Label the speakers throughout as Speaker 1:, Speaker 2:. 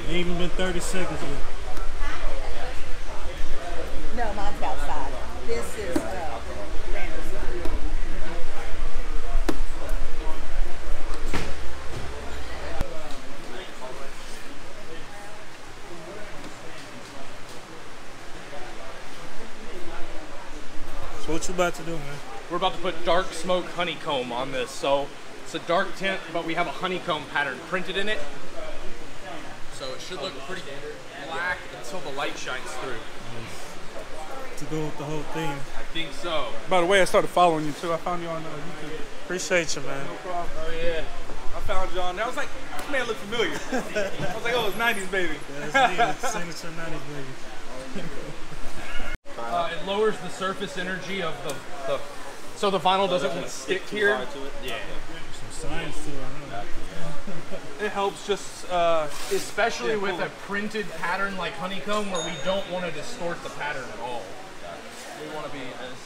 Speaker 1: Ain't even been 30 seconds yet.
Speaker 2: No, mine's outside. This is
Speaker 1: So what you about to do, man?
Speaker 3: We're about to put dark smoke honeycomb on this. So it's a dark tint, but we have a honeycomb pattern printed in it. So it should look pretty black until the light shines through.
Speaker 1: To go with the whole theme.
Speaker 3: I think so.
Speaker 4: By the way, I started following you too. I found you on YouTube.
Speaker 1: Appreciate you, man.
Speaker 4: No problem.
Speaker 3: Oh yeah.
Speaker 4: I found you on there. I was like, this man looks familiar. I was like, oh, it's 90s baby.
Speaker 1: Yeah, it's signature 90s, baby.
Speaker 3: It lowers the surface energy of the so the vinyl doesn't want to stick here. Yeah.
Speaker 1: Some science to it, huh?
Speaker 4: It helps just,
Speaker 3: especially with a printed pattern like honeycomb, where we don't want to distort the pattern at all. We want to be as,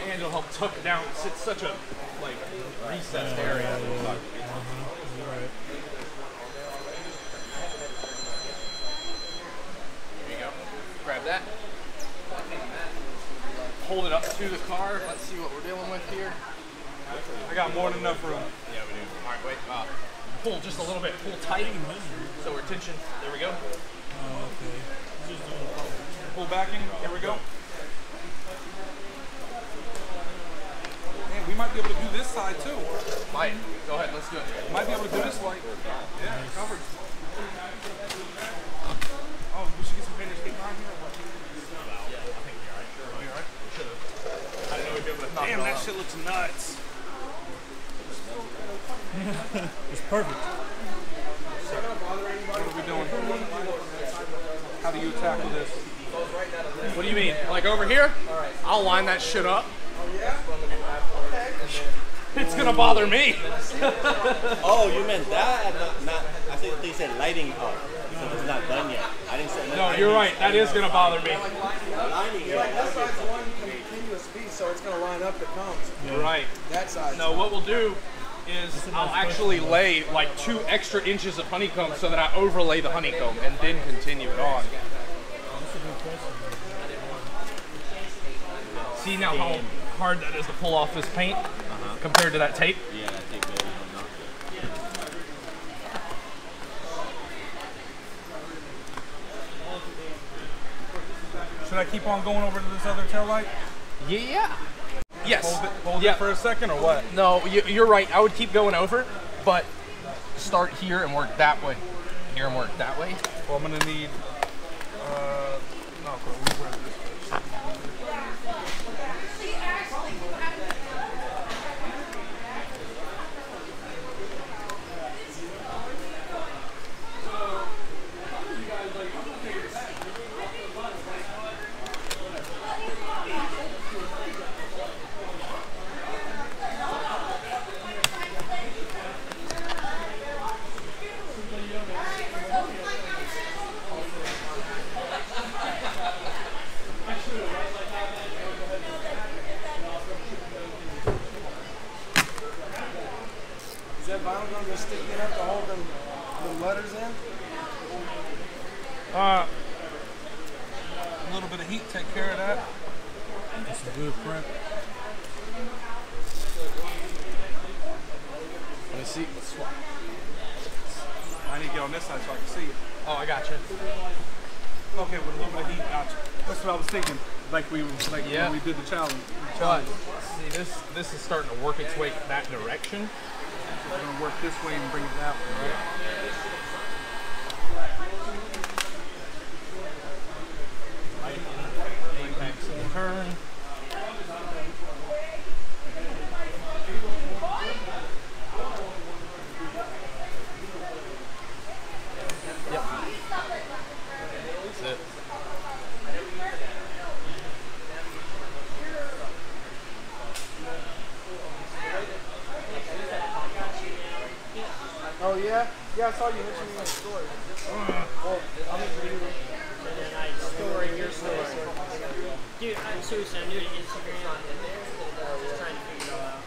Speaker 3: and it'll help tuck it down. It's such a like recessed area.
Speaker 1: You're right.
Speaker 3: There you go. hold it up to the car. Let's see what we're dealing with here.
Speaker 4: I got more than enough room.
Speaker 3: Yeah, we do. All right, wait. Pull just a little bit. Pull tight. So we're tension. There we go.
Speaker 1: Oh, okay. Just doing it.
Speaker 4: Pull backing. Here we go. Man, we might be able to do this side too.
Speaker 3: Might. Go ahead. Let's do it.
Speaker 4: Might be able to do this light. Yeah, covered. Oh, we should get some painters tape on here.
Speaker 3: Yeah, I think you're right. Sure. You're right. We should have. I didn't know we'd be able to knock
Speaker 4: Damn,
Speaker 3: it
Speaker 4: that
Speaker 3: off.
Speaker 4: shit looks nuts.
Speaker 1: It's perfect.
Speaker 4: What are we doing? How do you tackle this?
Speaker 3: What do you mean? Like over here? I'll line that shit up. It's gonna bother me.
Speaker 5: Oh, you meant that? Not. I think they said lighting part because it's not done yet. I didn't say.
Speaker 3: No, you're right. That is gonna bother me.
Speaker 5: Lighting.
Speaker 6: Yeah, that side's one continuous piece, so it's going to line up the cones.
Speaker 3: Right.
Speaker 6: That side.
Speaker 3: No, what we'll do is I'll actually lay like 2 extra inches of honeycomb so that I overlay the honeycomb and then continue it on.
Speaker 1: That's a good question.
Speaker 3: See now how hard that is to pull off this paint compared to that tape?
Speaker 5: Yeah, that tape is not
Speaker 4: Should I keep on going over to this other tail light?
Speaker 3: Yeah. Yes.
Speaker 4: Hold it for a second or what?
Speaker 3: No, you're right. I would keep going over, but start here and work that way. Here and work that way.
Speaker 4: Well, I'm gonna need. No, where is this?
Speaker 6: Is that vinyl going to be sticky enough to hold the letters in?
Speaker 4: A little bit of heat, take care of that.
Speaker 1: That's a good print.
Speaker 3: Let me see. Let's swap.
Speaker 4: I need to get on this side so I can see it.
Speaker 3: Oh, I got you.
Speaker 4: Okay, with a little bit of heat, gotcha. That's what I was thinking. Like when we did the challenge.
Speaker 3: But see, this is starting to work its way that direction.
Speaker 4: We're gonna work this way and bring it that way, right?
Speaker 3: Apex and turn. Yep. That's it.
Speaker 6: Oh, yeah? Yeah, I saw you mentioning in the story. Well, I'm into you. Story, your story.
Speaker 7: Dude, I'm seriously, I'm new to Instagram. Just trying to figure it all out.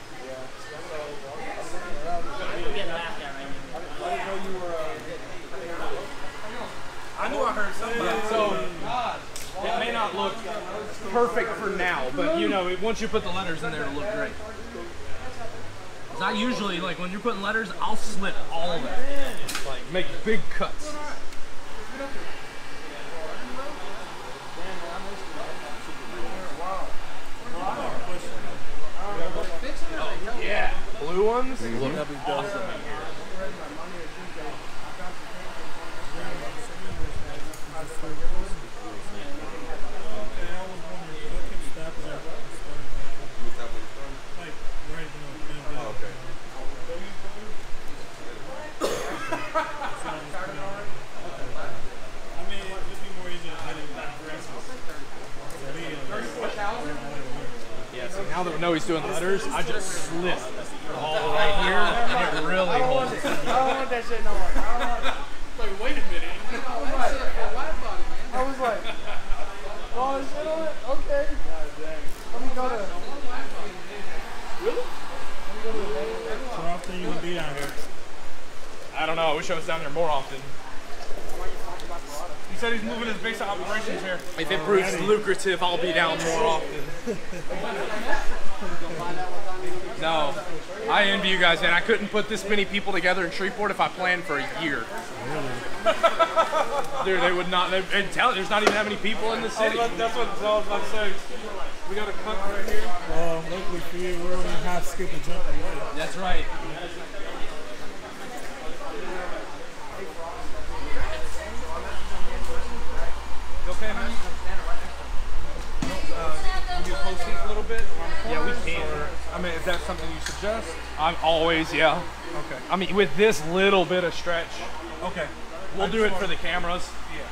Speaker 7: I'm getting laughed at right now.
Speaker 6: I didn't know you were.
Speaker 4: I knew I heard somebody.
Speaker 3: So it may not look perfect for now, but you know, once you put the letters in there, it'll look great. 'Cause I usually, like when you're putting letters, I'll slit all of it, like make big cuts. Oh, yeah, blue ones look awesome in here. Yeah, so now that we know he's doing letters, I just slit all the way here, and it really holds.
Speaker 6: I don't want that shit no more. I don't want it.
Speaker 3: Like, wait a minute.
Speaker 6: I was like, oh, shit on it? Okay. Let me go to. Really?
Speaker 1: So often you gonna be down here?
Speaker 3: I don't know. I wish I was down there more often.
Speaker 4: You said he's moving his base of operations here.
Speaker 3: If it proves lucrative, I'll be down more often. No, I envy you guys, man. I couldn't put this many people together in Shreveport if I planned for a year. Dude, they would not. And tell it, there's not even that many people in the city.
Speaker 4: That's what I was about to say. We got a cut right here.
Speaker 1: Luckily for you, we're only half skip and jump away.
Speaker 3: That's right.
Speaker 4: You okay, man? Can you post these a little bit?
Speaker 3: Yeah, we can.
Speaker 4: I mean, is that something you suggest?
Speaker 3: I'm always, yeah.
Speaker 4: Okay.
Speaker 3: I mean, with this little bit of stretch,
Speaker 4: Okay.
Speaker 3: we'll do it for the cameras.
Speaker 4: Yeah.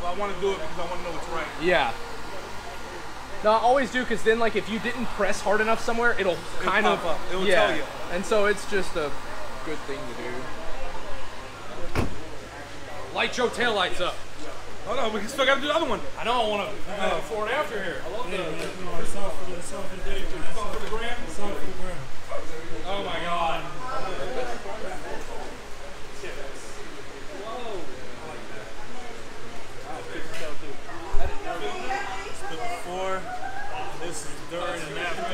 Speaker 4: Well, I want to do it because I want to know what's right.
Speaker 3: Yeah. No, I always do, because then, like, if you didn't press hard enough somewhere, it'll kind of
Speaker 4: pop up. It'll
Speaker 3: yeah.
Speaker 4: tell you.
Speaker 3: And so it's just a good thing to do. Light your taillights up.
Speaker 4: Oh no, we still got to do the other one.
Speaker 3: I know. I want to before and after here. I love
Speaker 1: No, it's all for the day, man. It's all for the gram. It's all for the gram.
Speaker 3: Oh my God.
Speaker 1: It's the before. This is during and after.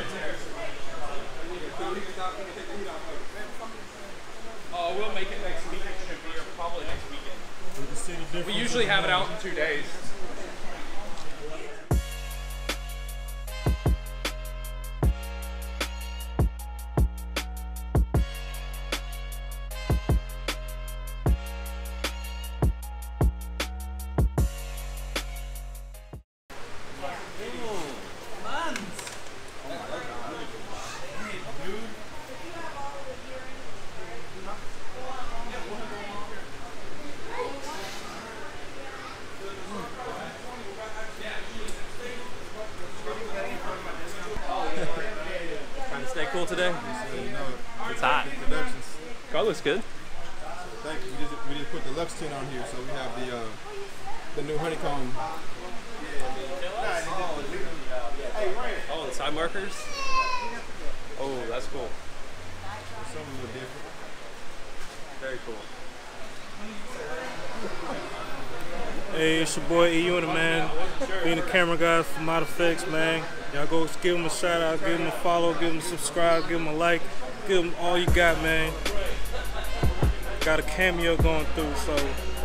Speaker 3: Oh, we'll make it next week. It should be, or probably next weekend.
Speaker 1: You can see the difference.
Speaker 3: We usually have it out in 2 days.
Speaker 8: Trying to stay cool today? It's hot. Car looks good.
Speaker 6: Thank you. We just put the Luxe Tint on here, so we have the new honeycomb.
Speaker 8: Oh, the side markers? Oh, that's cool.
Speaker 6: Something a little different.
Speaker 8: Very cool.
Speaker 1: Hey, it's your boy E Unit, man. Being the camera guy for Mod Effects, man. Y'all go give him a shout out, give him a follow, give him a subscribe, give him a like, give him all you got, man. Got a cameo going through, so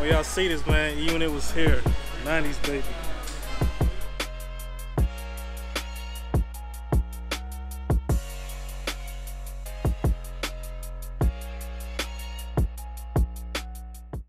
Speaker 1: when y'all see this, man, E Unit was here. 90s, baby.